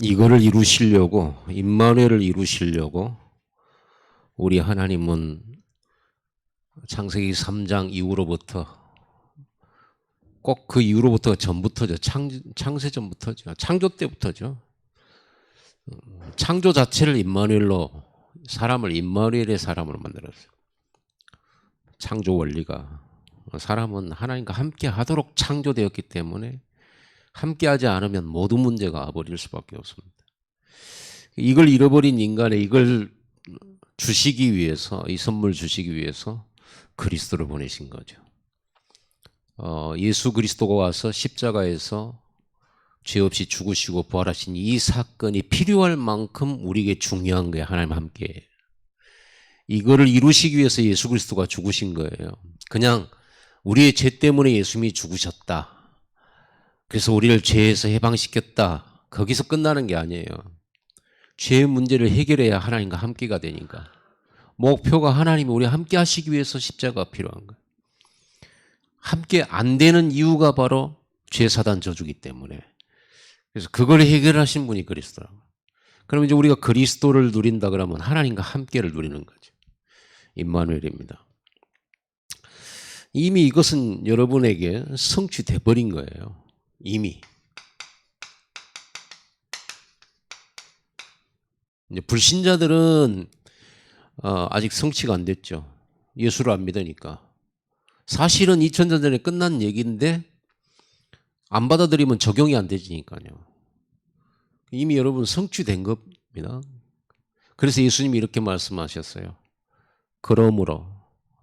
이거를 이루시려고, 임마누엘을 이루시려고 우리 하나님은 창세기 3장 이후로부터, 꼭 그 이후로부터 전부터죠. 창세 전부터죠. 창조 때부터죠. 창조 자체를 임마누엘로, 사람을 임마누엘의 사람으로 만들었어요. 창조 원리가 사람은 하나님과 함께 하도록 창조되었기 때문에 함께 하지 않으면 모든 문제가 와버릴 수밖에 없습니다. 이걸 잃어버린 인간에 이걸 주시기 위해서, 이 선물 주시기 위해서 그리스도를 보내신 거죠. 예수 그리스도가 와서 십자가에서 죄 없이 죽으시고 부활하신 이 사건이 필요할 만큼 우리에게 중요한 거예요. 하나님 함께. 이거를 이루시기 위해서 예수 그리스도가 죽으신 거예요. 그냥 우리의 죄 때문에 예수님이 죽으셨다. 그래서 우리를 죄에서 해방시켰다. 거기서 끝나는 게 아니에요. 죄의 문제를 해결해야 하나님과 함께가 되니까. 목표가 하나님이 우리 함께 하시기 위해서 십자가가 필요한 거예요. 함께 안 되는 이유가 바로 죄 사단 저주기 때문에. 그래서 그걸 해결하신 분이 그리스도라고. 그럼 이제 우리가 그리스도를 누린다 그러면 하나님과 함께를 누리는 거죠. 임마누엘입니다. 이미 이것은 여러분에게 성취돼 버린 거예요. 이미. 이제 불신자들은 아직 성취가 안 됐죠. 예수를 안 믿으니까. 사실은 2000년 전에 끝난 얘기인데 안 받아들이면 적용이 안 되지니까요. 이미 여러분 성취된 겁니다. 그래서 예수님이 이렇게 말씀하셨어요. 그러므로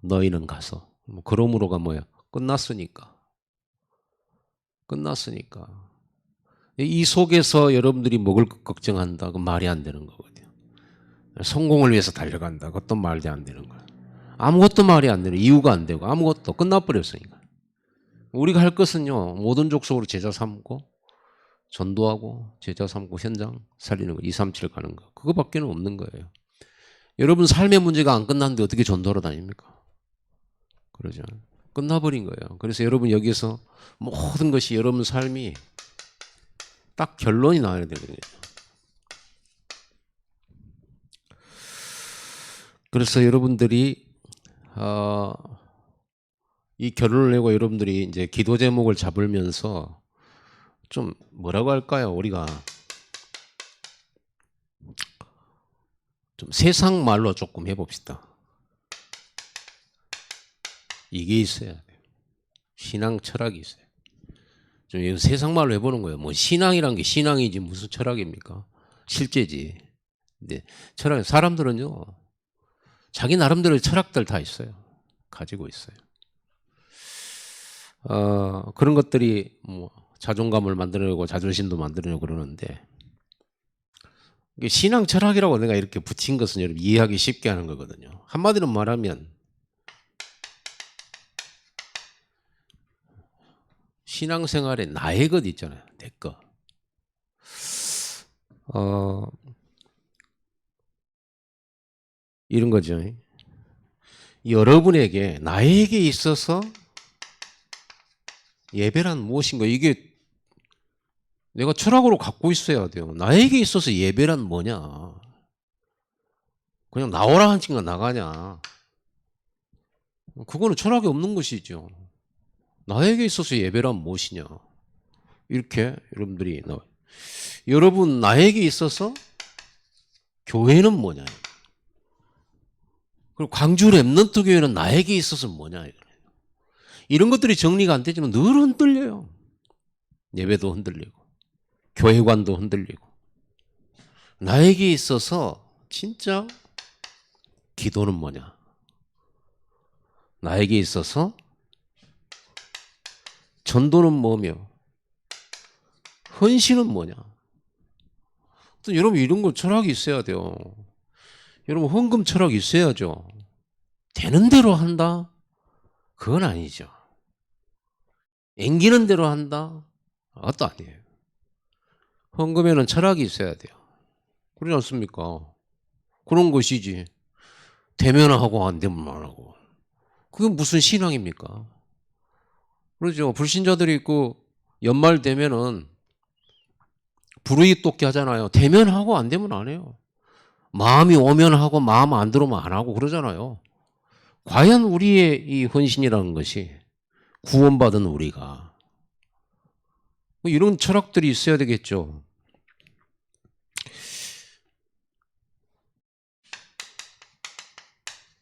너희는 가서. 그러므로가 뭐야? 끝났으니까. 끝났으니까. 이 속에서 여러분들이 먹을 것 걱정한다. 그건 말이 안 되는 거거든요. 성공을 위해서 달려간다. 그것도 말이 안 되는 거야. 아무것도 말이 안 되는, 이유가 안 되고 아무것도 끝나버렸으니까. 우리가 할 것은요, 모든 족속으로 제자 삼고 전도하고 제자 삼고 현장 살리는 거, 237 가는 거. 그거밖에는 없는 거예요. 여러분 삶의 문제가 안 끝났는데 어떻게 전도하러 다닙니까? 그러죠. 끝나버린 거예요. 그래서 여러분 여기서 모든 것이 여러분 삶이 딱 결론이 나와야 되거든요. 그래서 여러분들이 이 결론을 내고 여러분들이 이제 기도 제목을 잡으면서 좀 뭐라고 할까요? 우리가 좀 세상 말로 조금 해봅시다. 이게 있어야 돼요. 신앙 철학이 있어요. 좀 세상 말로 해보는 거예요. 뭐 신앙이란 게 신앙이지 무슨 철학입니까? 실제지. 근데 철학, 사람들은요, 자기 나름대로의 철학들 다 있어요. 가지고 있어요. 그런 것들이 뭐 자존감을 만들어내고 자존심도 만들어내고 그러는데, 신앙 철학이라고 내가 이렇게 붙인 것은 여러분 이해하기 쉽게 하는 거거든요. 한마디로 말하면 신앙생활에 나의 것 있잖아요. 내 것. 이런 거죠. 여러분에게 나에게 있어서 예배란 무엇인가, 이게 내가 철학으로 갖고 있어야 돼요. 나에게 있어서 예배란 뭐냐. 그냥 나오라 하니까 나가냐. 그거는 철학이 없는 것이죠. 나에게 있어서 예배란 무엇이냐. 이렇게 여러분들이 나와요. 여러분 나에게 있어서 교회는 뭐냐. 그리고 광주 랩넌트 교회는 나에게 있어서 뭐냐. 이런 것들이 정리가 안 되지만 늘 흔들려요. 예배도 흔들리고 교회관도 흔들리고. 나에게 있어서 진짜 기도는 뭐냐. 나에게 있어서 전도는 뭐며 헌신은 뭐냐. 또 여러분 이런 거 철학이 있어야 돼요. 여러분 헌금 철학이 있어야죠. 되는 대로 한다? 그건 아니죠. 앵기는 대로 한다? 그것도 아니에요. 헌금에는 철학이 있어야 돼요. 그러지 않습니까? 그런 것이지. 되면 하고 안 되면 안 하고. 그게 무슨 신앙입니까? 그러죠. 불신자들이 있고 연말 되면은 불이익 돋게 하잖아요. 되면 하고 안 되면 안 해요. 마음이 오면 하고 마음 안 들어오면 안 하고 그러잖아요. 과연 우리의 이 헌신이라는 것이 구원받은 우리가 뭐 이런 철학들이 있어야 되겠죠.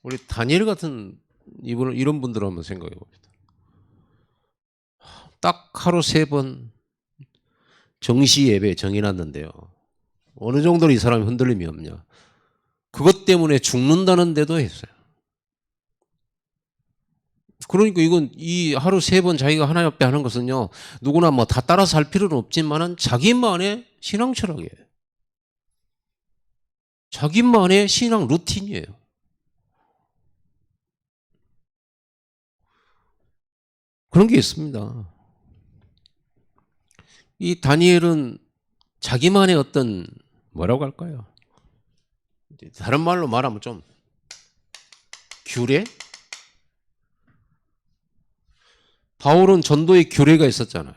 우리 다니엘 같은 이런 분들 한번 생각해 봅시다. 딱 하루 3번 정시 예배 정해놨는데요. 어느 정도로 이 사람이 흔들림이 없냐. 그것 때문에 죽는다는데도 했어요. 그러니까 이건 이 하루 3번 자기가 하나님 앞에 하는 것은요, 누구나 뭐 다 따라서 할 필요는 없지만은 자기만의 신앙 철학이에요. 자기만의 신앙 루틴이에요. 그런 게 있습니다. 이 다니엘은 자기만의 어떤 뭐라고 할까요? 다른 말로 말하면 좀 규례? 바울은 전도에 규례가 있었잖아요.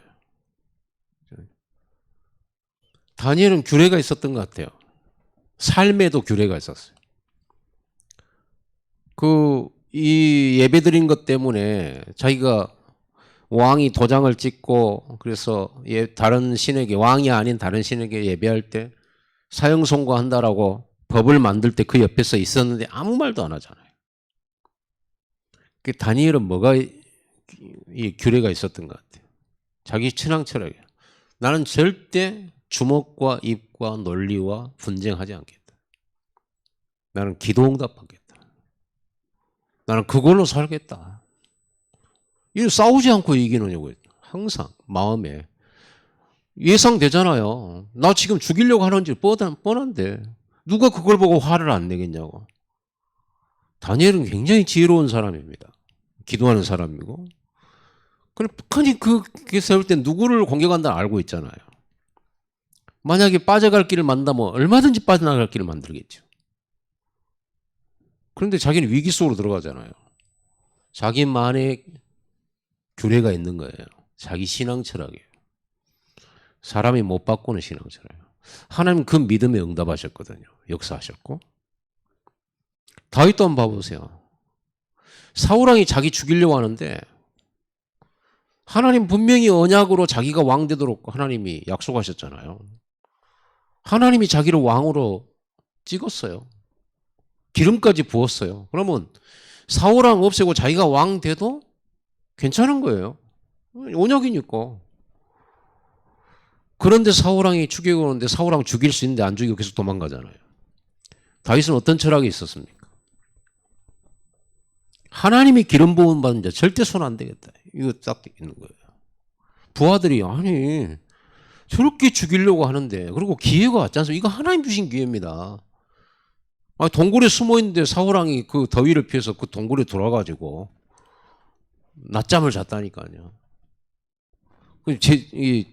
다니엘은 규례가 있었던 것 같아요. 삶에도 규례가 있었어요. 이 예배 드린 것 때문에 자기가 왕이 도장을 찍고 그래서 다른 신에게, 왕이 아닌 다른 신에게 예배할 때 사형 선고한다라고 법을 만들 때 그 옆에서 있었는데 아무 말도 안 하잖아요. 그 다니엘은 뭐가 이 규례가 있었던 것 같아요. 자기 신앙 철학이에요. 나는 절대 주먹과 입과 논리와 분쟁하지 않겠다. 나는 기도응답하겠다. 나는 그걸로 살겠다. 이 싸우지 않고 이기느냐고. 항상 마음에 예상되잖아요. 나 지금 죽이려고 하는지 뻔한데 누가 그걸 보고 화를 안 내겠냐고. 다니엘은 굉장히 지혜로운 사람입니다. 기도하는 사람이고. 그럼 북한이 그게 세울 때 누구를 공격한다 알고 있잖아요. 만약에 빠져갈 길을 만나면 얼마든지 빠져나갈 길을 만들겠죠. 그런데 자기는 위기 속으로 들어가잖아요. 자기만의 규례가 있는 거예요. 자기 신앙 철학이에요. 사람이 못 바꾸는 신앙 철학이에요. 하나님 그 믿음에 응답하셨거든요. 역사하셨고. 다윗도 한번 봐보세요. 사울왕이 자기 죽이려고 하는데 하나님 분명히 언약으로 자기가 왕 되도록 하나님이 약속하셨잖아요. 하나님이 자기를 왕으로 찍었어요. 기름까지 부었어요. 그러면 사울왕 없애고 자기가 왕 돼도 괜찮은 거예요. 언약이니까. 그런데 사울왕이 죽이고 오는데 사울왕 죽일 수 있는데 안 죽이고 계속 도망가잖아요. 다윗은 어떤 철학이 있었습니까? 하나님이 기름 부음 받은 자 절대 손 안 대겠다. 이거 딱 있는 거예요. 부하들이 아니 저렇게 죽이려고 하는데 그리고 기회가 왔지 않습니까? 이거 하나님 주신 기회입니다. 동굴에 숨어 있는데 사울왕이 그 더위를 피해서 그 동굴에 들어와가지고 낮잠을 잤다니까요. 이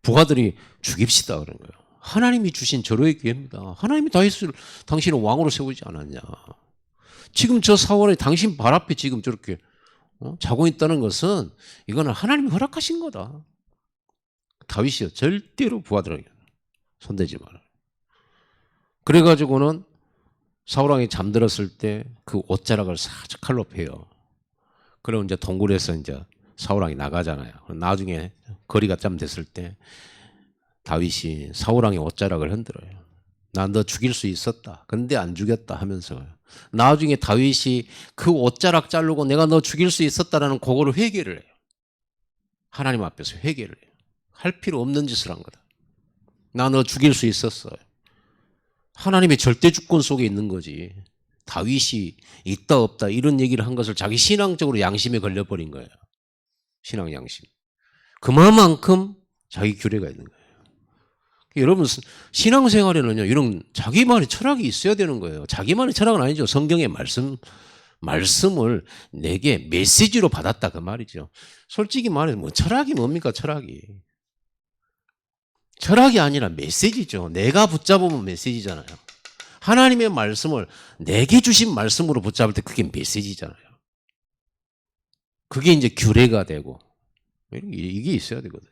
부하들이 죽입시다 그런 거예요. 하나님이 주신 절호의 기회입니다. 하나님이 다윗을 당신을 왕으로 세우지 않았냐. 지금 저 사울이 당신 발 앞에 지금 저렇게 자고 있다는 것은 이거는 하나님이 허락하신 거다. 다윗이요. 절대로 부하들에게 손대지 마라. 그래가지고는 사울왕이 잠들었을 때 그 옷자락을 살짝 칼로 패요. 그럼 이제 동굴에서 이제 사울왕이 나가잖아요. 나중에 거리가 좀 됐을 때 다윗이 사울왕의 옷자락을 흔들어요. 나 너 죽일 수 있었다. 근데 안 죽였다 하면서 나중에 다윗이 그 옷자락 자르고 내가 너 죽일 수 있었다라는 그거를 회개를 해요. 하나님 앞에서 회개를 해요. 할 필요 없는 짓을 한 거다. 나 너 죽일 수 있었어요. 하나님의 절대 주권 속에 있는 거지. 다윗이 있다 없다 이런 얘기를 한 것을 자기 신앙적으로 양심에 걸려버린 거예요. 신앙 양심. 그만큼 자기 규례가 있는 거예요. 여러분 신앙생활에는요 이런 자기만의 철학이 있어야 되는 거예요. 자기만의 철학은 아니죠. 성경의 말씀을 내게 메시지로 받았다 그 말이죠. 솔직히 말해서 뭐 철학이 뭡니까 철학이. 철학이 아니라 메시지죠. 내가 붙잡으면 메시지잖아요. 하나님의 말씀을 내게 주신 말씀으로 붙잡을 때 그게 메시지잖아요. 그게 이제 규례가 되고 이게 있어야 되거든요.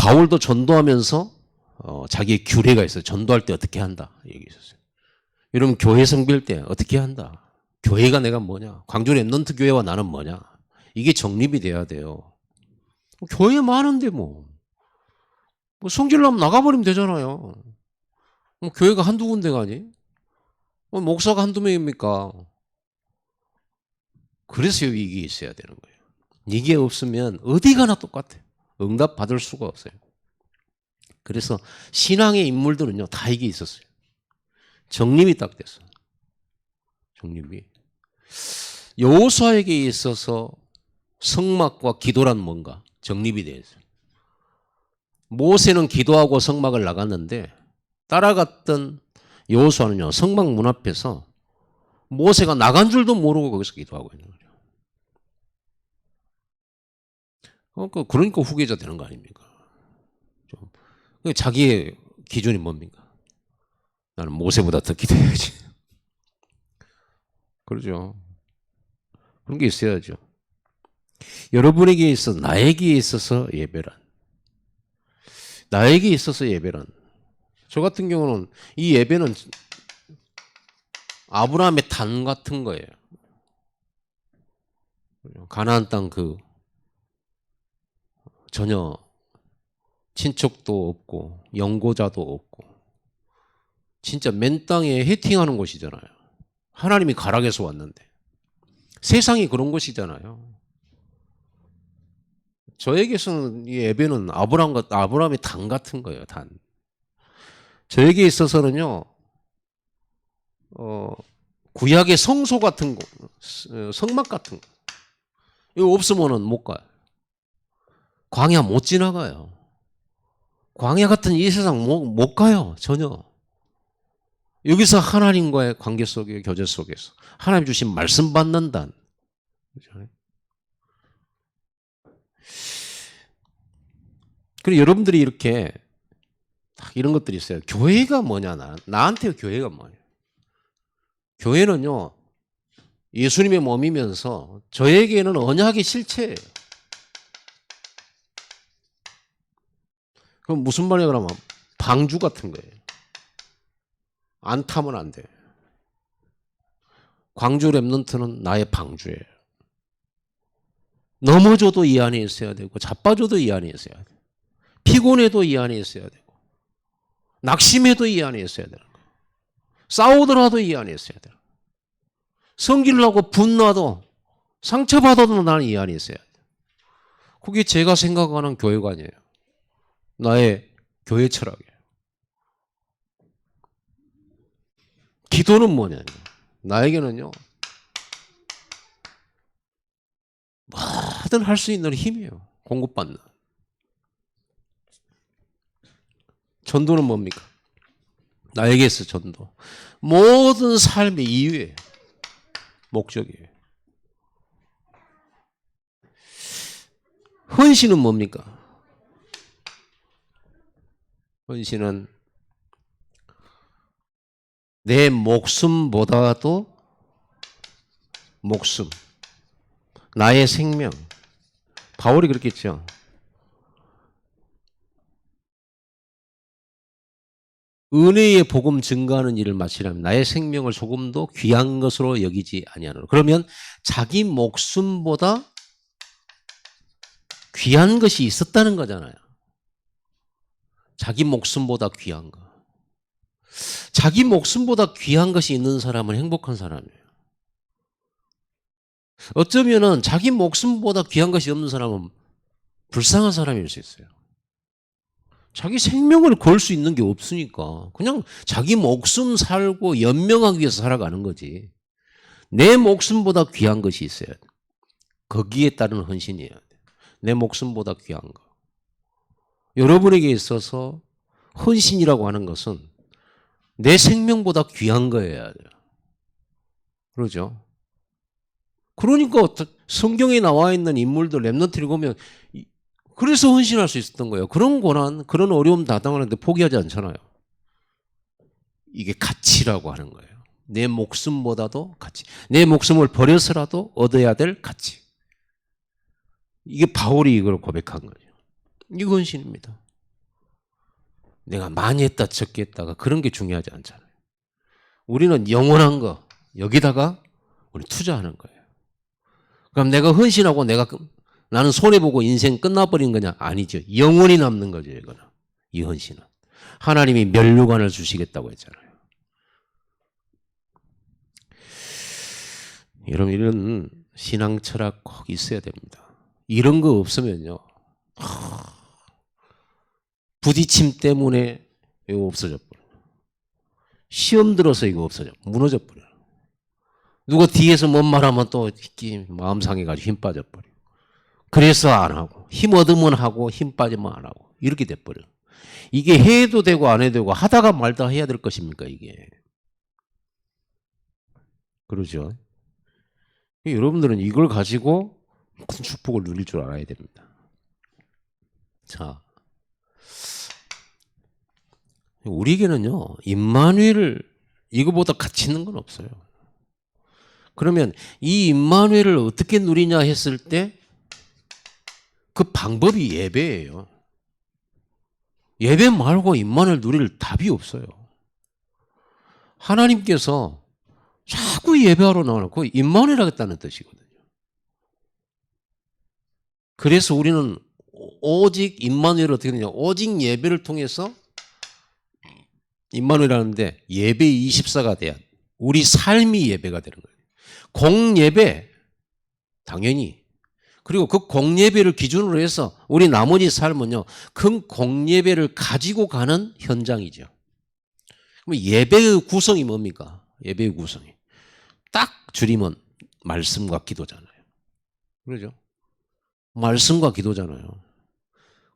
바울도 전도하면서 자기의 규례가 있어요. 전도할 때 어떻게 한다 얘기했었어요. 여러분 교회 섬길 때 어떻게 한다. 교회가 내가 뭐냐. 광주 랩넌트 교회와 나는 뭐냐. 이게 정립이 돼야 돼요. 교회 많은데 뭐 성질나면 나가버리면 되잖아요. 교회가 한두 군데가 아니? 목사가 한두 명입니까? 그래서 이게 있어야 되는 거예요. 이게 없으면 어디 가나 똑같아요. 응답 받을 수가 없어요. 그래서 신앙의 인물들은요, 다 이게 있었어요. 정립이 딱 됐어. 정립이. 여호수아에게 있어서 성막과 기도란 뭔가 정립이 되어 있어요. 모세는 기도하고 성막을 나갔는데 따라갔던 여호수아는요, 성막 문 앞에서 모세가 나간 줄도 모르고 거기서 기도하고 있는 거예요. 그러니까 후계자 되는 거 아닙니까? 자기의 기준이 뭡니까? 나는 모세보다 더 기도해야지. 그러죠. 그런 게 있어야죠. 여러분에게 있어서, 나에게 있어서 예배란. 나에게 있어서 예배란. 저 같은 경우는 이 예배는 아브라함의 단 같은 거예요. 가나안 땅 전혀 친척도 없고 연고자도 없고 진짜 맨 땅에 헤팅하는 곳이잖아요. 하나님이 가락에서 왔는데 세상이 그런 곳이잖아요. 저에게서는 이 예배는 아브라함의 단 같은 거예요. 단. 저에게 있어서는요. 구약의 성소 같은 거, 성막 같은 거. 이거 없으면은 못 가요. 광야 못 지나가요. 광야 같은 이 세상 못 가요. 전혀. 여기서 하나님과의 관계 속에, 교제 속에서 하나님 주신 말씀 받는다. 그리고 여러분들이 이렇게 이런 것들이 있어요. 교회가 뭐냐, 나한테 교회가 뭐냐. 교회는요, 예수님의 몸이면서 저에게는 언약의 실체예요. 그럼 무슨 말이야, 그러면? 방주 같은 거예요. 안 타면 안 돼. 광주 랩넌트는 나의 방주예요. 넘어져도 이 안에 있어야 되고, 자빠져도 이 안에 있어야 돼. 피곤해도 이 안에 있어야 되고, 낙심해도 이 안에 있어야 되는 거예요. 싸우더라도 이 안에 있어야 돼요. 성질나고 분나도 상처받아도 나는 이 안에 있어야 돼요. 그게 제가 생각하는 교회관이에요. 나의 교회 철학이에요. 기도는 뭐냐? 나에게는요, 뭐든 할 수 있는 힘이에요. 공급받는. 전도는 뭡니까? 나에게 있어 전도. 모든 삶의 이유예요. 목적이에요. 헌신은 뭡니까? 헌신은 내 목숨보다도 목숨, 나의 생명. 바울이 그렇게 했죠. 은혜의 복음 증거하는 일을 마치려면 나의 생명을 조금도 귀한 것으로 여기지 아니하노라. 그러면 자기 목숨보다 귀한 것이 있었다는 거잖아요. 자기 목숨보다 귀한 거. 자기 목숨보다 귀한 것이 있는 사람은 행복한 사람이에요. 어쩌면은 자기 목숨보다 귀한 것이 없는 사람은 불쌍한 사람일 수 있어요. 자기 생명을 걸 수 있는 게 없으니까 그냥 자기 목숨 살고 연명하기 위해서 살아가는 거지. 내 목숨보다 귀한 것이 있어야 돼. 거기에 따른 헌신이어야 돼. 내 목숨보다 귀한 거. 여러분에게 있어서 헌신이라고 하는 것은 내 생명보다 귀한 거여야 돼요. 그러죠? 그러니까 성경에 나와 있는 인물들 랩넌트를 보면 그래서 헌신할 수 있었던 거예요. 그런 고난, 그런 어려움 다당하는데 포기하지 않잖아요. 이게 가치라고 하는 거예요. 내 목숨보다도 가치. 내 목숨을 버려서라도 얻어야 될 가치. 이게 바울이 이걸 고백한 거예요. 이게 헌신입니다. 내가 많이 했다 적게 했다가 그런 게 중요하지 않잖아요. 우리는 영원한 거 여기다가 우리 투자하는 거예요. 그럼 내가 헌신하고 나는 손해보고 인생 끝나버린 거냐? 아니죠. 영원히 남는 거죠. 이거는. 이 헌신은. 하나님이 면류관을 주시겠다고 했잖아요. 여러분 이런 신앙 철학 꼭 있어야 됩니다. 이런 거 없으면요. 부딪힘 때문에 이거 없어져 버려요. 시험 들어서 이거 무너져 버려요. 누가 뒤에서 뭔 말하면 또 마음 상해가지고 힘 빠져버려요. 그래서 안 하고 힘 얻으면 하고 힘 빠지면 안 하고 이렇게 돼버려요. 이게 해도 되고 안 해도 되고 하다가 말다 해야 될 것입니까 이게. 그러죠. 여러분들은 이걸 가지고 큰 축복을 누릴 줄 알아야 됩니다. 자, 우리에게는요 임마누엘 이거보다 가치 있는 건 없어요. 그러면 이 임마누엘을 어떻게 누리냐 했을 때 그 방법이 예배예요. 예배 말고 임마누엘 누릴 답이 없어요. 하나님께서 자꾸 예배하러 나와놓고 임마누엘 하겠다는 뜻이거든요. 그래서 우리는 오직 임마누엘을 어떻게 되냐 오직 예배를 통해서 임마누엘 하는데 예배 24가 돼야 우리 삶이 예배가 되는 거예요. 공예배 당연히 그리고 그 공예배를 기준으로 해서 우리 나머지 삶은요 그 공예배를 가지고 가는 현장이죠. 그럼 예배의 구성이 뭡니까? 예배의 구성이 딱 줄이면 말씀과 기도잖아요. 그러죠? 말씀과 기도잖아요.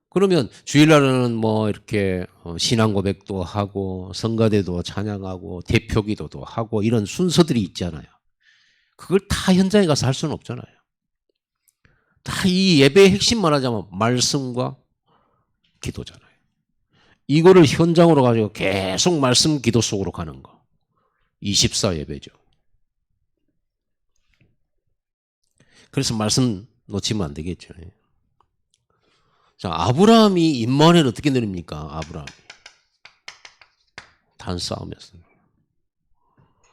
그러면 주일날은 뭐 이렇게 신앙 고백도 하고 성가대도 찬양하고 대표기도도 하고 이런 순서들이 있잖아요. 그걸 다 현장에 가서 할 수는 없잖아요. 다 이 예배의 핵심 말하자면 말씀과 기도잖아요. 이거를 현장으로 가지고 계속 말씀 기도 속으로 가는 거. 24 예배죠. 그래서 말씀 놓치면 안 되겠죠. 자, 아브라함이 임마누엘 어떻게 누립니까? 아브라함이. 단싸움이었어요.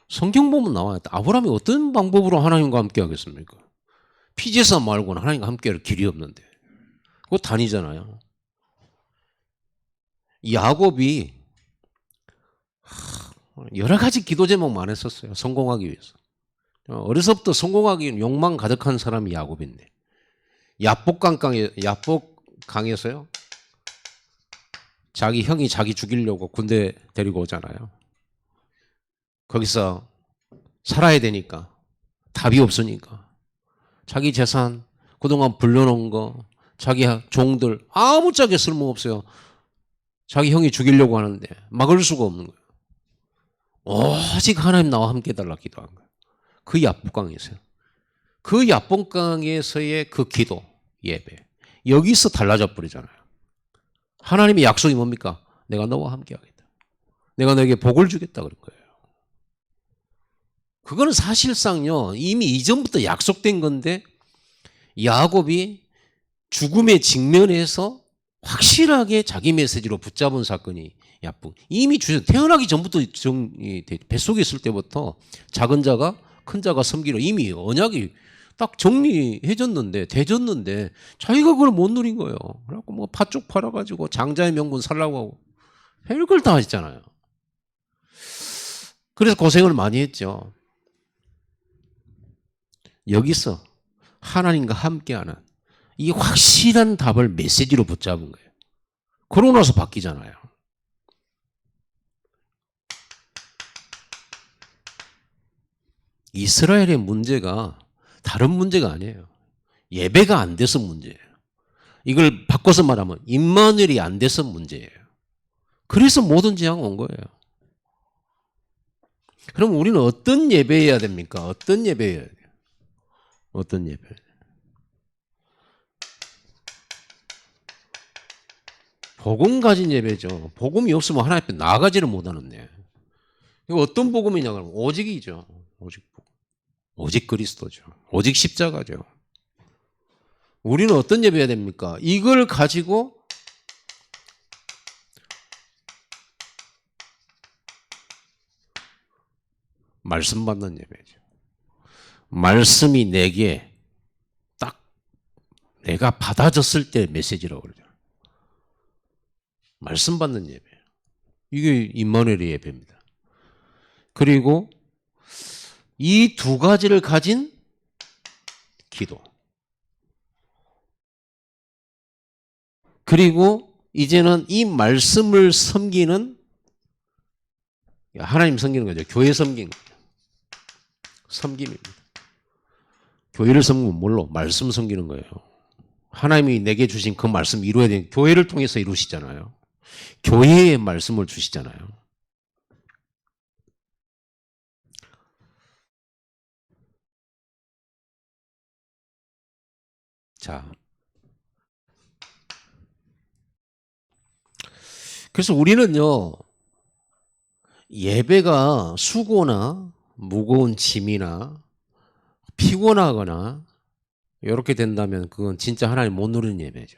성경 보면 나와요. 아브라함이 어떤 방법으로 하나님과 함께 하겠습니까? 피제사 말고는 하나님과 함께 할 길이 없는데. 그거 단이잖아요. 야곱이 여러 가지 기도 제목만 했었어요. 성공하기 위해서. 어려서부터 성공하기 욕망 가득한 사람이 야곱인데. 야복강에서요. 자기 형이 자기 죽이려고 군대 데리고 오잖아요. 거기서 살아야 되니까 답이 없으니까 자기 재산 그동안 불려놓은 거 자기 종들 아무짝에 쓸모없어요. 자기 형이 죽이려고 하는데 막을 수가 없는 거예요. 오직 하나님 나와 함께 해달라 기도한 거예요. 그 야복강에서요. 그 야복강에서의 그 기도 예배 여기서 달라져 버리잖아요. 하나님의 약속이 뭡니까? 내가 너와 함께 하겠다. 내가 너에게 복을 주겠다 그런 거예요. 그거는 사실상요 이미 이전부터 약속된 건데 야곱이 죽음에 직면해서 확실하게 자기 메시지로 붙잡은 사건이 이미 태어나기 전부터 뱃속에 있을 때부터 작은 자가 큰 자가 섬기려 이미 언약이 딱 정리해졌는데 되졌는데 자기가 그걸 못 누린 거예요. 그래갖고 뭐 팥죽 팔아가지고 장자의 명분 살라고 하고 별걸 다 했잖아요. 그래서 고생을 많이 했죠. 여기서 하나님과 함께하는 이 확실한 답을 메시지로 붙잡은 거예요. 그러고 나서 바뀌잖아요. 이스라엘의 문제가 다른 문제가 아니에요. 예배가 안 돼서 문제예요. 이걸 바꿔서 말하면 임마누엘이 안 돼서 문제예요. 그래서 모든 재앙이 온 거예요. 그럼 우리는 어떤 예배해야 됩니까? 어떤 예배해야 돼요? 어떤 예배? 복음 가진 예배죠. 복음이 없으면 하나님 앞에 나아가지를 못하는데. 이거 어떤 복음이냐 그러면 오직이죠. 오직 복음. 오직 그리스도죠. 오직 십자가죠. 우리는 어떤 예배해야 됩니까? 이걸 가지고 말씀 받는 예배죠. 말씀이 내게 딱 내가 받아졌을 때 메시지라고 그러죠. 말씀 받는 예배. 이게 임마누엘의 예배입니다. 그리고 이 두 가지를 가진 기도. 그리고 이제는 이 말씀을 섬기는, 하나님 섬기는 거죠. 교회 섬기는 거죠. 섬김입니다. 교회를 섬기면 뭘로? 말씀 섬기는 거예요. 하나님이 내게 주신 그 말씀 이루어야 되는, 교회를 통해서 이루시잖아요. 교회의 말씀을 주시잖아요. 자, 그래서 우리는요, 예배가 수고나 무거운 짐이나 피곤하거나 이렇게 된다면 그건 진짜 하나님 못 누리는 예배죠.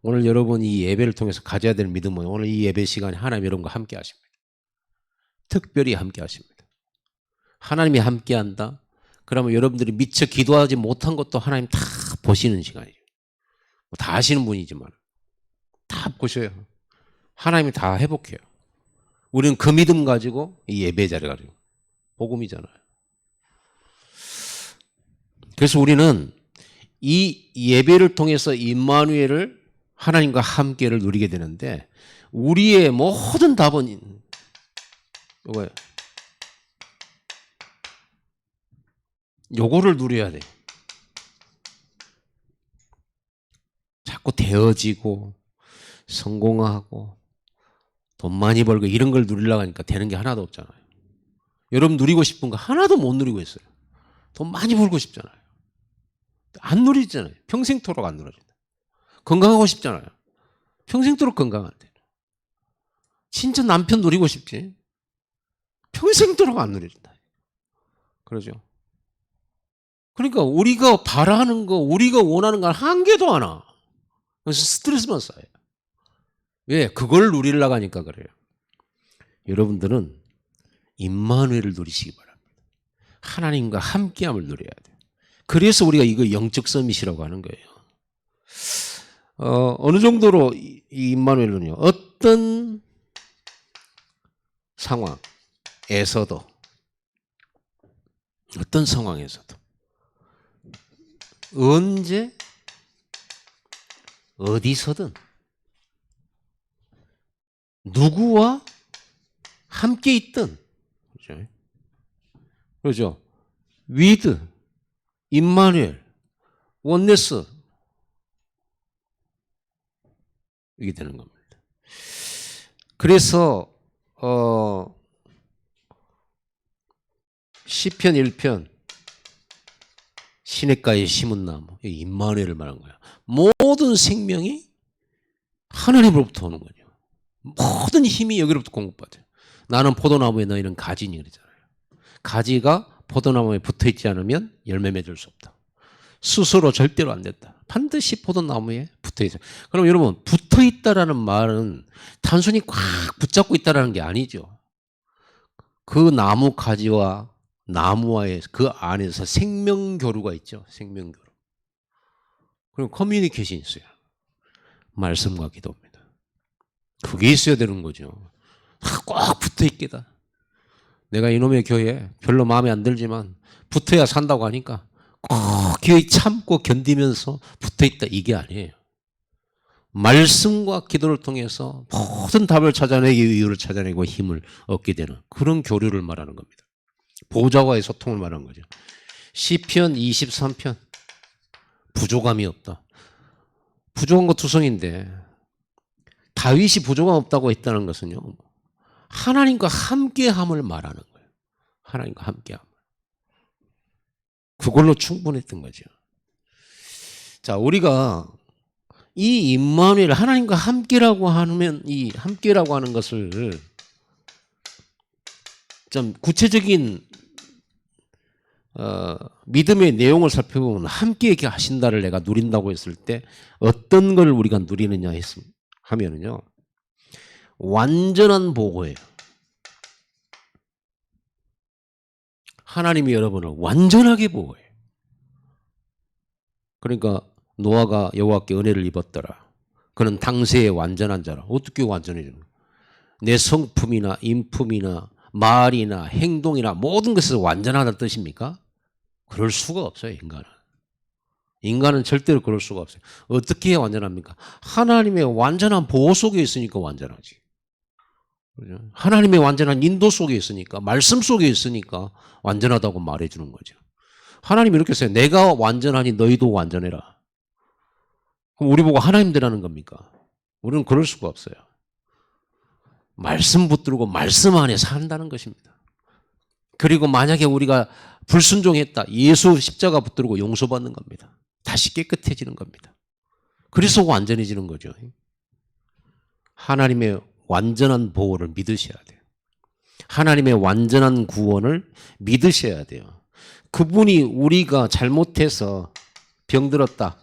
오늘 여러분 이 예배를 통해서 가져야 될 믿음은 오늘 이 예배 시간에 하나님 여러분과 함께 하십니다. 특별히 함께 하십니다. 하나님이 함께 한다? 그러면 여러분들이 미처 기도하지 못한 것도 하나님 다 보시는 시간이죠. 다 아시는 분이지만 다 보셔요. 하나님이 다 회복해요. 우리는 그 믿음 가지고 이 예배 자리 가지고 복음이잖아요. 그래서 우리는 이 예배를 통해서 임마누엘을 하나님과 함께를 누리게 되는데 우리의 모든 답은 이거예요. 요거를 누려야 돼. 자꾸 되어지고 성공하고 돈 많이 벌고 이런 걸 누리려고 하니까 되는 게 하나도 없잖아요. 여러분 누리고 싶은 거 하나도 못 누리고 있어요. 돈 많이 벌고 싶잖아요. 안 누리잖아요. 평생토록 안 누려진다. 건강하고 싶잖아요. 평생토록 건강한데. 진짜 남편 누리고 싶지. 평생토록 안 누려진다. 그러죠. 그러니까 우리가 바라는 거, 우리가 원하는 건 한 개도 안 와. 그래서 스트레스만 쌓여요. 왜? 그걸 누리려고 하니까 그래요. 여러분들은 임마누엘을 누리시기 바랍니다. 하나님과 함께함을 누려야 돼요. 그래서 우리가 이거 영적 서밋이라고 하는 거예요. 어느 정도로 이 임마누엘은요. 어떤 상황에서도 언제 어디서든 누구와 함께 있든 그렇죠? 위드 임마누엘 원네스 이게 되는 겁니다. 그래서 시편 1편 시냇가에 심은 나무 임마누엘을 말한 거야. 모든 생명이 하나님으로부터 오는 거죠. 모든 힘이 여기로부터 공급받아요. 나는 포도나무에 너희는 가지니 그러잖아요. 가지가 포도나무에 붙어있지 않으면 열매 맺을 수 없다. 스스로 절대로 안 된다. 반드시 포도나무에 붙어있어요. 그럼 여러분 붙어있다라는 말은 단순히 꽉 붙잡고 있다라는 게 아니죠. 그 나무 가지와 나무와의 그 안에서 생명교류가 있죠. 생명교류. 그럼 커뮤니케이션이 있어요. 말씀과 기도입니다. 그게 있어야 되는 거죠. 꼭 붙어있겠다. 내가 이놈의 교회에 별로 마음에 안 들지만 붙어야 산다고 하니까 꼭 교회 참고 견디면서 붙어있다 이게 아니에요. 말씀과 기도를 통해서 모든 답을 찾아내기 이유를 찾아내고 힘을 얻게 되는 그런 교류를 말하는 겁니다. 보좌와의 소통을 말하는 거죠. 시편 23편 부족함이 없다. 부족한 거 투성인데 다윗이 부족함 없다고 했다는 것은요. 하나님과 함께함을 말하는 거예요. 하나님과 함께함. 그걸로 충분했던 거죠. 자, 우리가 이 임마누엘 하나님과 함께라고 하면 이 함께라고 하는 것을 좀 구체적인 믿음의 내용을 살펴보면 함께 이렇게 하신다를 내가 누린다고 했을 때 어떤 걸 우리가 누리느냐 하면은요. 완전한 보고예요. 하나님이 여러분을 완전하게 보호해요. 그러니까 노아가 여호와께 은혜를 입었더라. 그는 당세에 완전한 자라. 어떻게 완전해지는 거야? 내 성품이나 인품이나 말이나 행동이나 모든 것에서 완전하다는 뜻입니까? 그럴 수가 없어요, 인간은. 인간은 절대로 그럴 수가 없어요. 어떻게 해야 완전합니까? 하나님의 완전한 보호 속에 있으니까 완전하지. 그죠? 하나님의 완전한 인도 속에 있으니까, 말씀 속에 있으니까 완전하다고 말해주는 거죠. 하나님이 이렇게 했어요. 내가 완전하니 너희도 완전해라. 그럼 우리 보고 하나님 되라는 겁니까? 우리는 그럴 수가 없어요. 말씀 붙들고 말씀 안에 산다는 것입니다. 그리고 만약에 우리가 불순종했다. 예수 십자가 붙들고 용서받는 겁니다. 다시 깨끗해지는 겁니다. 그래서 완전해지는 거죠. 하나님의 완전한 보호를 믿으셔야 돼요. 하나님의 완전한 구원을 믿으셔야 돼요. 그분이 우리가 잘못해서 병들었다.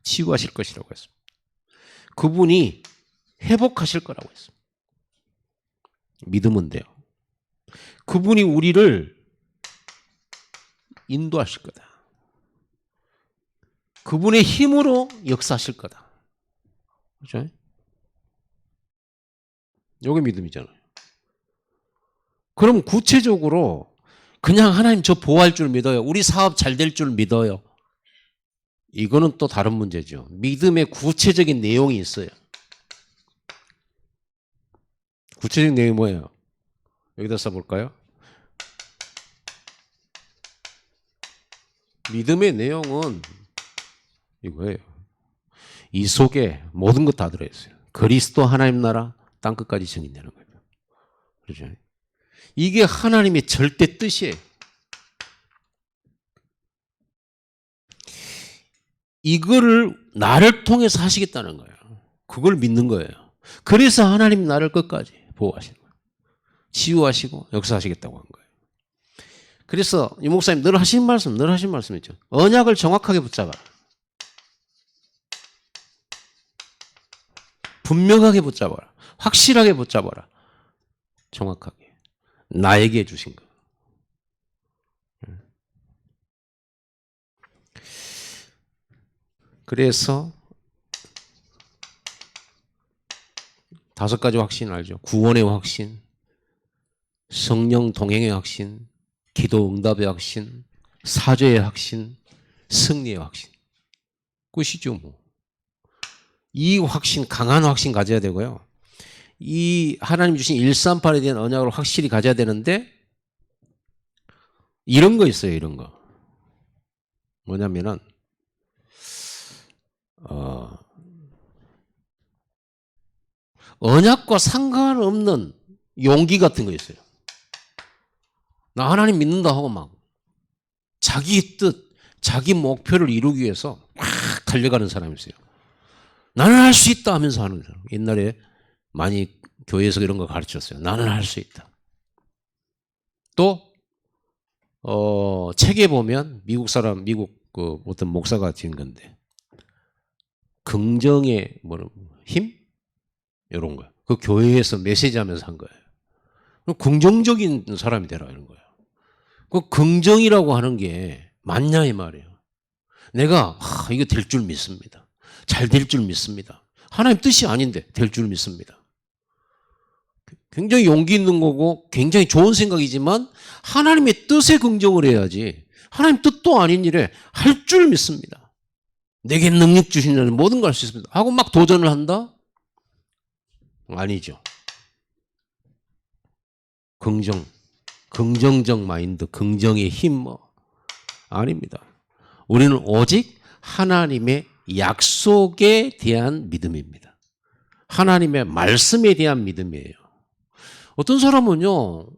치유하실 것이라고 했습니다. 그분이 회복하실 거라고 했습니다. 믿으면 돼요. 그분이 우리를 인도하실 거다. 그분의 힘으로 역사하실 거다. 그렇죠? 이게 믿음이잖아요. 그럼 구체적으로 그냥 하나님 저 보호할 줄 믿어요. 우리 사업 잘 될 줄 믿어요. 이거는 또 다른 문제죠. 믿음의 구체적인 내용이 있어요. 구체적인 내용이 뭐예요? 여기다 써볼까요? 믿음의 내용은 이거예요. 이 속에 모든 것 다 들어있어요. 그리스도 하나님 나라 땅끝까지 증인되는 거예요. 그렇죠? 이게 하나님의 절대 뜻이에요. 이거를 나를 통해서 하시겠다는 거예요. 그걸 믿는 거예요. 그래서 하나님 나를 끝까지 보호하시는 거예요. 치유하시고 역사하시겠다고 한 거예요. 그래서 이 목사님 늘 하신 말씀 있죠. 언약을 정확하게 붙잡아라. 분명하게 붙잡아라. 확실하게 붙잡아라. 정확하게. 나에게 주신 거. 그래서 5가지 확신 알죠? 구원의 확신, 성령 동행의 확신, 기도 응답의 확신, 사죄의 확신, 승리의 확신. 끝이죠 뭐. 이 확신, 강한 확신 가져야 되고요. 이 하나님 주신 138에 대한 언약을 확실히 가져야 되는데 이런 거 있어요. 이런 거. 뭐냐면은 언약과 상관없는 용기 같은 거 있어요. 나 하나님 믿는다 하고 막 자기 뜻, 자기 목표를 이루기 위해서 막 달려가는 사람이 있어요. 나는 할 수 있다 하면서 하는 사람. 옛날에 많이 교회에서 이런 거 가르쳤어요. 나는 할 수 있다. 또 책에 보면 미국 그 어떤 목사가 지은 건데 긍정의 힘 이런 거예요. 그 교회에서 메시지하면서 한 거예요. 긍정적인 사람이 되라 이런 거예요. 그 긍정이라고 하는 게 맞냐 이 말이에요. 내가 이거 될 줄 믿습니다. 잘 될 줄 믿습니다. 하나님 뜻이 아닌데 될 줄 믿습니다. 굉장히 용기 있는 거고 굉장히 좋은 생각이지만 하나님의 뜻에 긍정을 해야지 하나님 뜻도 아닌 일에 할 줄 믿습니다. 내게 능력 주신 자는 모든 걸 할 수 있습니다. 하고 막 도전을 한다? 아니죠. 긍정적 마인드, 긍정의 힘 아닙니다. 우리는 오직 하나님의 약속에 대한 믿음입니다. 하나님의 말씀에 대한 믿음이에요. 어떤 사람은요,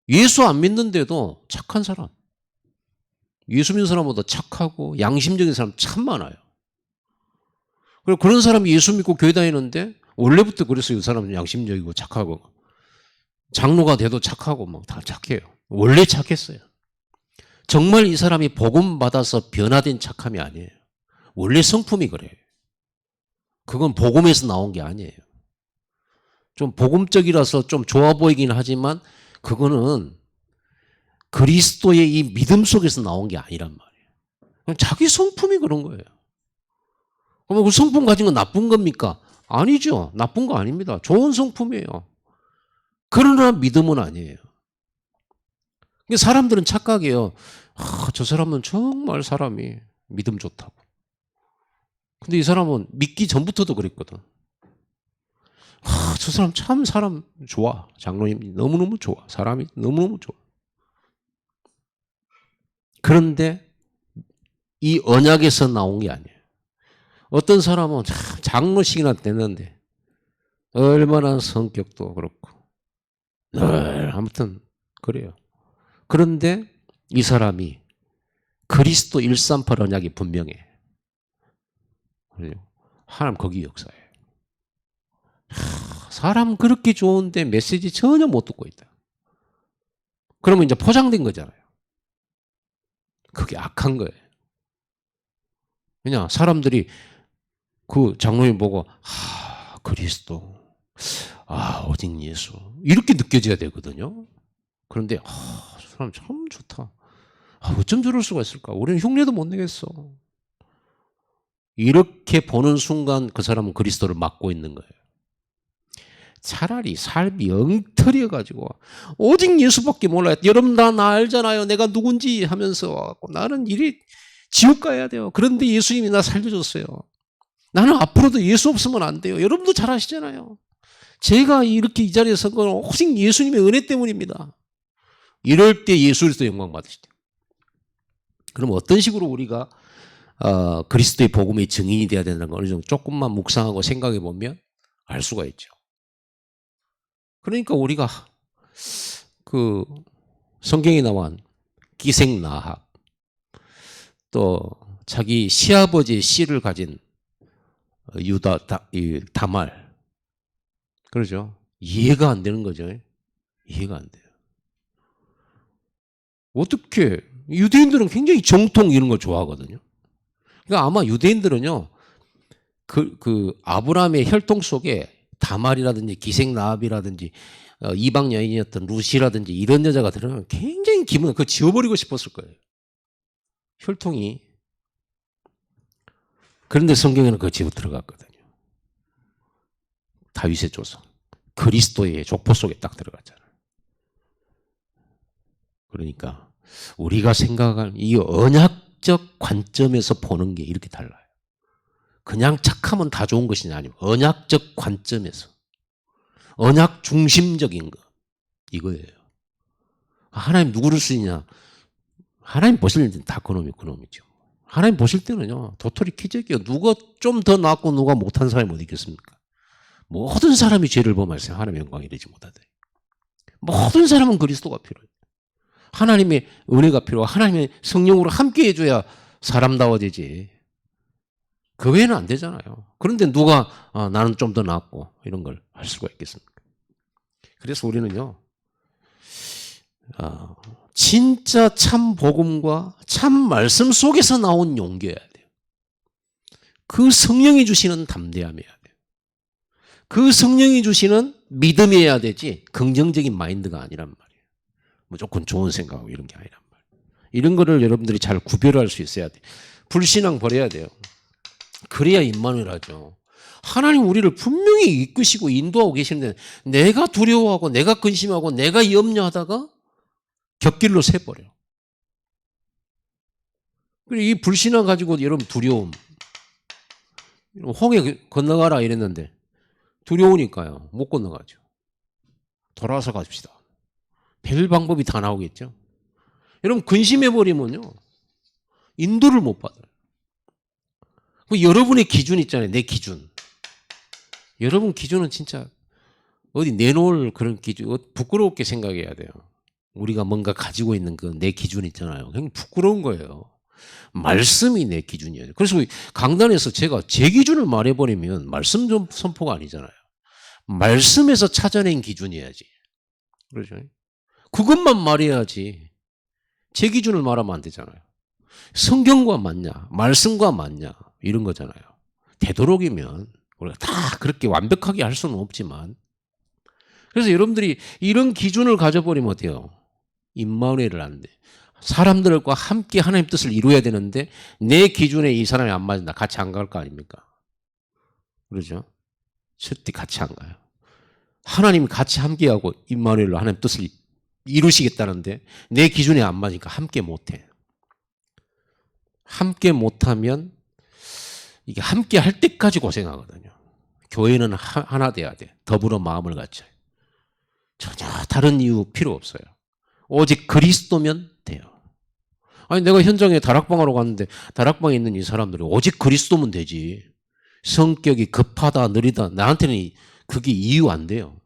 예수 안 믿는데도 착한 사람, 예수 믿는 사람보다 착하고 양심적인 사람 참 많아요. 그리고 그런 사람이 예수 믿고 교회 다니는데 원래부터 그랬어요. 이 사람은 양심적이고 착하고 장로가 돼도 착하고 막 다 착해요. 원래 착했어요. 정말 이 사람이 복음 받아서 변화된 착함이 아니에요. 원래 성품이 그래요. 그건 복음에서 나온 게 아니에요. 좀 복음적이라서 좀 좋아 보이긴 하지만 그거는 그리스도의 이 믿음 속에서 나온 게 아니란 말이에요. 자기 성품이 그런 거예요. 그럼 그 성품 가진 건 나쁜 겁니까? 아니죠. 나쁜 거 아닙니다. 좋은 성품이에요. 그러나 믿음은 아니에요. 사람들은 착각해요. 저 사람은 정말 사람이 믿음 좋다고. 근데 이 사람은 믿기 전부터도 그랬거든. 저 사람 참 사람 좋아. 장로님 너무너무 좋아. 사람이 너무너무 좋아. 그런데 이 언약에서 나온 게 아니에요. 어떤 사람은 장로식이나 됐는데 얼마나 성격도 그렇고 늘 아무튼 그래요. 그런데 이 사람이 그리스도 138 언약이 분명해. 하나님 거기 역사해. 사람 그렇게 좋은데 메시지 전혀 못 듣고 있다. 그러면 이제 포장된 거잖아요. 그게 악한 거예요. 왜냐 사람들이 그 장로님 보고 그리스도 오직 예수 이렇게 느껴져야 되거든요. 그런데 저 사람 참 좋다. 어쩜 저럴 수가 있을까? 우리는 흉내도 못 내겠어. 이렇게 보는 순간 그 사람은 그리스도를 막고 있는 거예요. 차라리 삶이 엉터리여가지고 오직 예수밖에 몰라요. 여러분 다 나 알잖아요. 내가 누군지 하면서 나는 이리 지옥 가야 돼요. 그런데 예수님이 나 살려줬어요. 나는 앞으로도 예수 없으면 안 돼요. 여러분도 잘 아시잖아요. 제가 이렇게 이 자리에 선 건 오직 예수님의 은혜 때문입니다. 이럴 때 예수 그리스도 영광 받으시죠. 그럼 어떤 식으로 우리가 그리스도의 복음의 증인이 되어야 된다는 걸 어느 정도 조금만 묵상하고 생각해 보면 알 수가 있죠. 그러니까 우리가 그 성경에 나온 기생 라합 또 자기 시아버지의 씨를 가진 유다 다말 그러죠. 이해가 안 되는 거죠. 이해가 안 돼요. 어떻게 유대인들은 굉장히 정통 이런 걸 좋아하거든요. 그러니까 아마 유대인들은요 그 아브라함의 혈통 속에 다말이라든지 기생 라합이라든지 이방 여인이었던 루시라든지 이런 여자가 들어가면 굉장히 기분 그거 지워버리고 싶었을 거예요. 혈통이. 그런데 성경에는 그거 지워 들어갔거든요. 다윗의 조상 그리스도의 족보 속에 딱 들어갔잖아요. 그러니까 우리가 생각하는 이 언약적 관점에서 보는 게 이렇게 달라요. 그냥 착하면 다 좋은 것이 아니고 언약적 관점에서 언약 중심적인 거 이거예요. 하나님 누구를 쓰냐? 하나님 보실 때는 다 그놈이죠. 하나님 보실 때는요 도토리 키재기요. 누가 좀 더 낫고 누가 못한 사람이 어디 있겠습니까? 모든 사람이 죄를 범하세요. 하나님의 영광이 이르지 못하되 모든 사람은 그리스도가 필요해요. 하나님의 은혜가 필요하고 하나님의 성령으로 함께 해줘야 사람다워지지. 그 외에는 안 되잖아요. 그런데 누가 나는 좀 더 낫고 이런 걸 할 수가 있겠습니까? 그래서 우리는요 진짜 참 복음과 참 말씀 속에서 나온 용기여야 돼요. 그 성령이 주시는 담대함이어야 돼요. 그 성령이 주시는 믿음이어야 되지 긍정적인 마인드가 아니란 말이에요. 무조건 좋은 생각하고 이런 게 아니란 말이에요. 이런 거를 여러분들이 잘 구별할 수 있어야 돼요. 불신앙 버려야 돼요. 그래야 임마누엘하죠. 하나님 우리를 분명히 이끄시고 인도하고 계시는데 내가 두려워하고 내가 근심하고 내가 염려하다가 곁길로 새버려. 그리고 이 불신앙 가지고 여러분 두려움. 홍해 건너가라 이랬는데 두려우니까요. 못 건너가죠. 돌아서 갑시다. 별 방법이 다 나오겠죠. 여러분 근심해버리면요. 인도를 못 받아요. 여러분의 기준 있잖아요. 내 기준. 여러분 기준은 진짜 어디 내놓을 그런 기준 부끄럽게 생각해야 돼요. 우리가 뭔가 가지고 있는 그 내 기준 있잖아요. 그냥 부끄러운 거예요. 말씀이 내 기준이에요. 그래서 강단에서 제가 제 기준을 말해버리면 말씀 좀 선포가 아니잖아요. 말씀에서 찾아낸 기준이어야지. 그렇죠? 그것만 말해야지. 제 기준을 말하면 안 되잖아요. 성경과 맞냐, 말씀과 맞냐 이런 거잖아요. 되도록이면 우리가 다 그렇게 완벽하게 할 수는 없지만 그래서 여러분들이 이런 기준을 가져버리면 어때요? 임마누엘을 안 돼. 사람들과 함께 하나님 뜻을 이루어야 되는데 내 기준에 이 사람이 안 맞는다. 같이 안 갈 거 아닙니까? 그러죠? 절대 같이 안 가요. 하나님이 같이 함께하고 임마누엘로 하나님 뜻을 이루시겠다는데 내 기준에 안 맞으니까 함께 못해. 함께 못하면 이게 함께 할 때까지 고생하거든요. 교회는 하나 돼야 돼. 더불어 마음을 갖춰요. 전혀 다른 이유 필요 없어요. 오직 그리스도면 돼요. 아니 내가 현장에 다락방하러 갔는데 다락방에 있는 이 사람들이 오직 그리스도면 되지. 성격이 급하다 느리다 나한테는 그게 이유 안 돼요.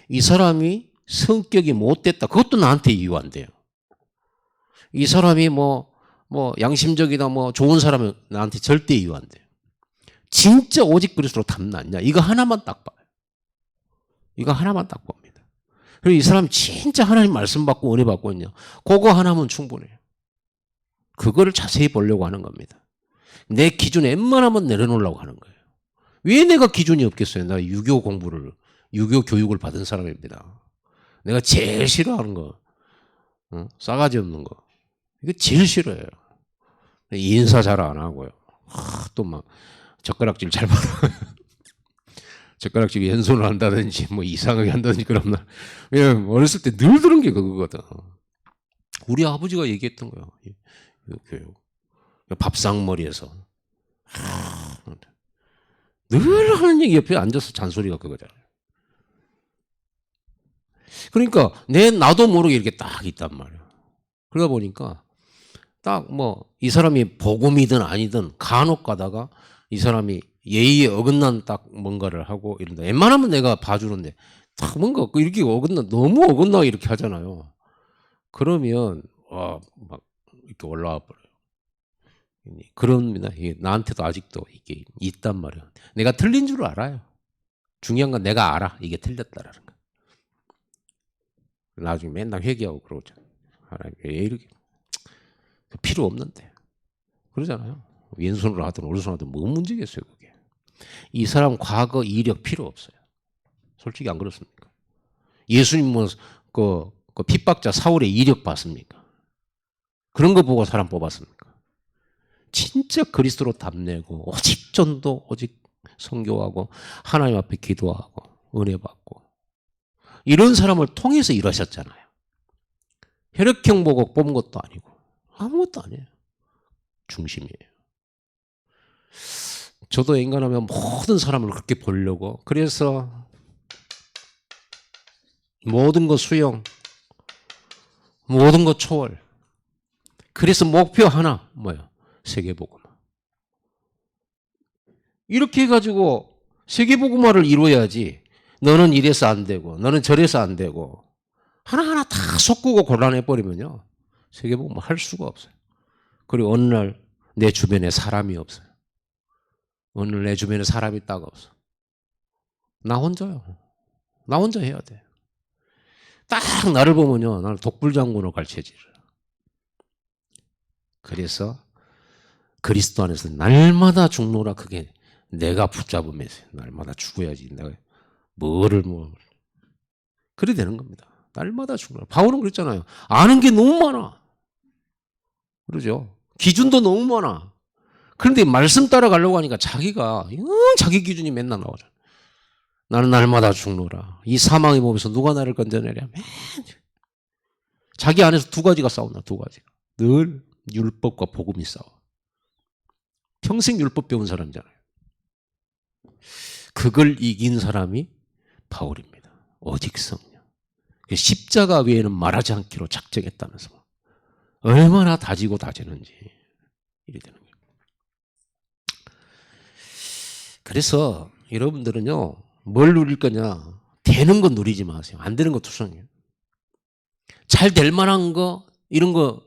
이 사람이 성격이 못됐다 그것도 나한테 이유 안 돼요. 이 사람이 뭐 양심적이다 좋은 사람은 나한테 절대 이유 안 돼요. 진짜 오직 그리스도로 탐났냐 이거 하나만 딱 봐요. 이거 하나만 딱 봅니다. 그리고 이 사람이 진짜 하나님 말씀 받고 은혜 받고 있냐 그거 하나면 충분해요. 그거를 자세히 보려고 하는 겁니다. 내 기준에 웬만하면 내려놓으려고 하는 거예요. 왜 내가 기준이 없겠어요? 나 유교 교육을 받은 사람입니다. 내가 제일 싫어하는 거 싸가지 없는 거 이거 제일 싫어해요. 인사 잘 안 하고요. 또 막 젓가락질 잘 받아. 젓가락질 왼손을 한다든지 이상하게 한다든지 그런 날. 어렸을 때 늘 들은 게 그거거든. 우리 아버지가 얘기했던 거예요. 교육. 밥상머리에서. 늘 하는 얘기 옆에 앉아서 잔소리가 그거잖아요. 그러니까 나도 모르게 이렇게 딱 있단 말이에요. 그러다 보니까 딱 이 사람이 복음이든 아니든 간혹 가다가 이 사람이 예의에 어긋난 딱 뭔가를 하고 이런다. 웬만하면 내가 봐주는데 딱 뭔가 이렇게 너무 어긋나게 이렇게 하잖아요. 그러면 막 이렇게 올라와 버려요. 그럽니다. 나한테도 아직도 이게 있단 말이에요. 내가 틀린 줄 알아요. 중요한 건 내가 알아. 이게 틀렸다라는 거. 나중에 맨날 회개하고 그러죠. 하나님 왜 이렇게 필요 없는데 그러잖아요. 왼손으로 하든 오른손으로 하든 뭔 문제겠어요 그게. 이 사람 과거 이력 필요 없어요. 솔직히 안 그렇습니까? 예수님 그 핍박자 사울의 이력 봤습니까? 그런 거 보고 사람 뽑았습니까? 진짜 그리스도로 답내고 오직 전도 오직 선교하고 하나님 앞에 기도하고 은혜 받고 이런 사람을 통해서 일하셨잖아요. 혈액형 보고 뽑은 것도 아니고 아무것도 아니에요. 중심이에요. 저도 인간하면 모든 사람을 그렇게 보려고 그래서 모든 것 수용 모든 것 초월 그래서 목표 하나 뭐예요? 세계복음화. 이렇게 해가지고 세계복음화를 이루어야지 너는 이래서 안 되고 너는 저래서 안 되고 하나하나 다 섞고 곤란해버리면요 세계복음화 할 수가 없어요. 그리고 어느 날 내 주변에 사람이 없어요. 어느 날 내 주변에 사람이 딱 없어. 나 혼자요. 나 혼자 해야 돼. 딱 나를 보면요 나는 독불장군으로 가르쳐지려. 그래서 그리스도 안에서 날마다 죽노라 그게 내가 붙잡으면서 날마다 죽어야지 내가 뭐를 그래 되는 겁니다. 날마다 죽노라. 바울은 그랬잖아요. 아는 게 너무 많아. 그러죠. 기준도 너무 많아. 그런데 말씀 따라가려고 하니까 자기가 자기 기준이 맨날 나오잖아. 나는 날마다 죽노라. 이 사망의 몸에서 누가 나를 건져내랴. 자기 안에서 두 가지가 싸운다. 두 가지가. 늘 율법과 복음이 싸워. 평생 율법 배운 사람이잖아요. 그걸 이긴 사람이 바울입니다. 오직 성령. 십자가 외에는 말하지 않기로 작정했다면서 얼마나 다지고 다지는지 이래 되는 거예요. 그래서 여러분들은요 뭘 누릴 거냐 되는 거 누리지 마세요. 안 되는 거 투성이에요. 잘 될 만한 거 이런 거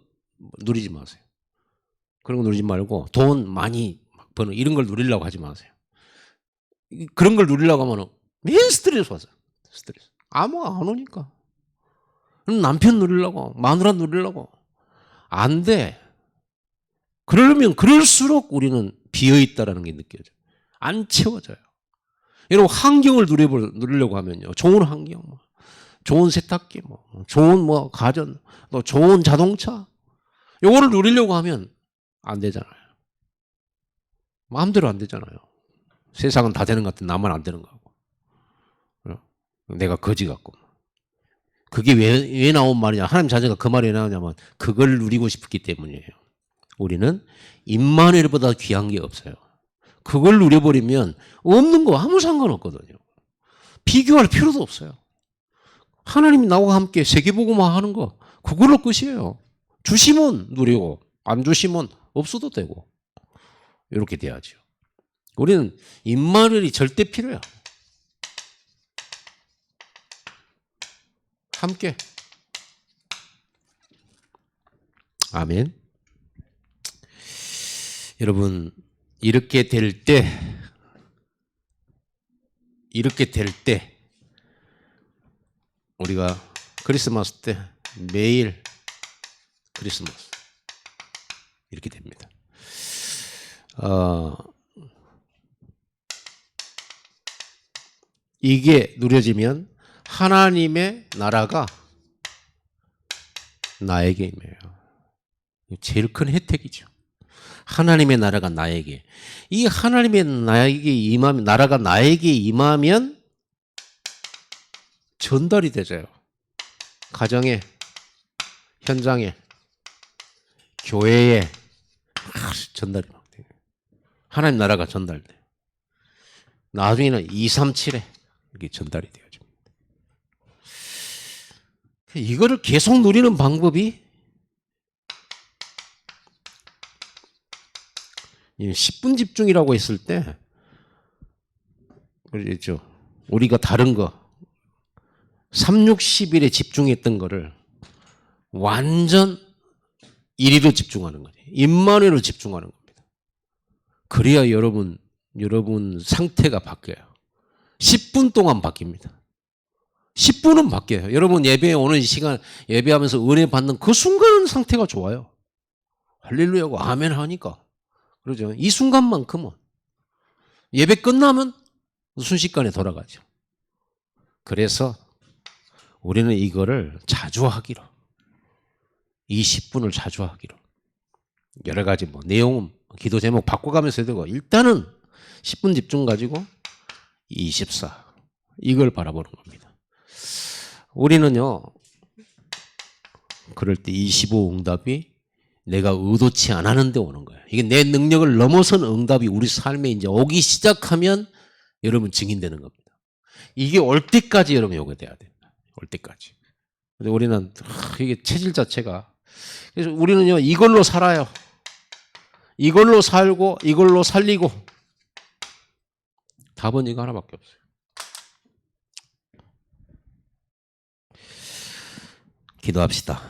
누리지 마세요. 그런 거 누리지 말고 돈 많이 버는 이런 걸 누리려고 하지 마세요. 그런 걸 누리려고 하면 맨 스트레스 와서 스트레스. 아무 안 오니까. 남편 누리려고 마누라 누리려고 안 돼. 그러면 그럴수록 우리는 비어있다라는 게 느껴져요. 안 채워져요. 여러분 환경을 누리려고 하면요. 좋은 환경. 좋은 세탁기, 뭐 좋은 뭐 가전, 또 좋은 자동차, 요거를 누리려고 하면 안 되잖아요. 마음대로 안 되잖아요. 세상은 다 되는 것 같은데 나만 안 되는 거고. 내가 거지 같고. 그게 왜 나온 말이냐. 하나님 자녀가 그 말이 왜 나오냐면 그걸 누리고 싶기 때문이에요. 우리는 임마누엘보다 귀한 게 없어요. 그걸 누려버리면 없는 거 아무 상관없거든요. 비교할 필요도 없어요. 하나님이 나와 함께 세계복음화 하는 거 그걸로 끝이에요. 주시면 누리고 안 주시면 없어도 되고 이렇게 돼야죠. 우리는 임마누엘이 절대 필요해요. 함께. 아멘. 여러분 이렇게 될 때 우리가 크리스마스 때 매일 크리스마스 이렇게 됩니다. 이게 누려지면 하나님의 나라가 나에게 임해요. 제일 큰 혜택이죠. 하나님의 나라가 나에게. 이 하나님의 나라가 나에게 임하면 전달이 되죠. 가정에, 현장에, 교회에 전달이 막 돼요. 하나님 나라가 전달돼요. 나중에는 237에 이렇게 전달이 되어집니다. 이거를 계속 누리는 방법이 10분 집중이라고 했을 때 그렇죠. 우리가 다른 거 3, 6, 10일에 집중했던 거를 완전 1위로 집중하는 거죠. 임마누엘로 집중하는 겁니다. 그래야 여러분 상태가 바뀌어요. 10분 동안 바뀝니다. 10분은 바뀌어요. 여러분 예배에 오는 시간 예배하면서 은혜 받는 그 순간은 상태가 좋아요. 할렐루야고 아멘 하니까. 그러죠. 이 순간만큼은 예배 끝나면 순식간에 돌아가죠. 그래서 우리는 이거를 자주 하기로 20분을 자주 하기로 여러 가지 뭐 내용은 기도 제목 바꿔가면서 해도 되고 일단은 10분 집중 가지고 24 이걸 바라보는 겁니다. 우리는요 그럴 때 25 응답이 내가 의도치 않았는데 오는 거예요. 이게 내 능력을 넘어선 응답이 우리 삶에 이제 오기 시작하면 여러분 증인되는 겁니다. 이게 올 때까지 여러분 요게 돼야 됩니다. 올 때까지. 근데 우리는 이게 체질 자체가 그래서 우리는요 이걸로 살아요. 이걸로 살고 이걸로 살리고 답은 이거 하나밖에 없어요. 기도합시다.